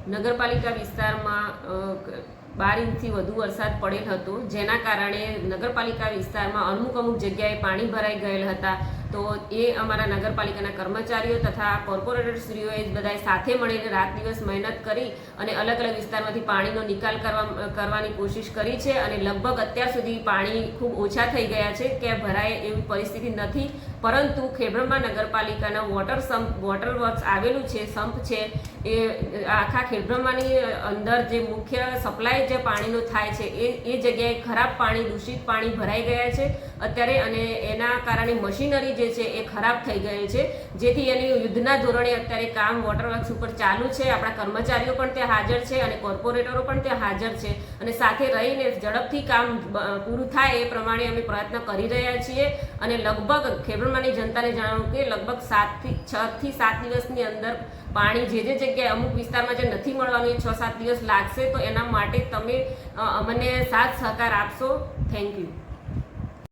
નગરપાલિકા વિસ્તારમાં 12 ઇંચથી વધુ વરસાદ પડેલ હતો, જેના કારણે નગરપાલિકા વિસ્તારમાં અમુક જગ્યાએ પાણી ભરાઈ ગયેલ હતા। તો એ અમારા નગરપાલિકાના કર્મચારીઓ તથા કોર્પોરેટરશ્રીઓએ બધાએ સાથે મળીને રાત દિવસ મહેનત કરી અને અલગ અલગ વિસ્તારમાંથી પાણીનો નિકાલ કરવાની કોશિશ કરી છે અને લગભગ અત્યાર સુધી પાણી ખૂબ ઓછા થઈ ગયા છે કે ભરાય એવી પરિસ્થિતિ નથી। પરંતુ ખેડબ્રહ્મા નગરપાલિકાના વોટર વર્ક્સ આવેલું છે, સંપ છે, એ આખા ખેડબ્રહ્માની અંદર જે મુખ્ય સપ્લાય જે પાણીનો થાય છે એ જગ્યાએ ખરાબ પાણી, દૂષિત પાણી ભરાઈ ગયા છે અત્યારે, અને એના કારણે મશીનરી જે છે એ ખરાબ થઈ ગયેલ છે, જેથી એની યુદ્ધના ધોરણે અત્યારે કામ વોટર વર્ક્સ ઉપર ચાલુ છે। આપણા કર્મચારીઓ પણ ત્યાં હાજર છે અને કોર્પોરેટરો પણ ત્યાં હાજર છે અને સાથે રહીને ઝડપથી કામ પૂરું થાય એ પ્રમાણે અમે પ્રયત્ન કરી રહ્યા છીએ। અને લગભગ ખેડબ્રહ્માની જનતાને જણાવું કે લગભગ 6 થી 7 દિવસની અંદર પાણી જે જગ્યાએ અમુક વિસ્તારમાં જે નથી મળવાનું એ 6-7 દિવસ લાગશે। તો એના માટે તમે અમને સાથ સહકાર આપશો। Thank you.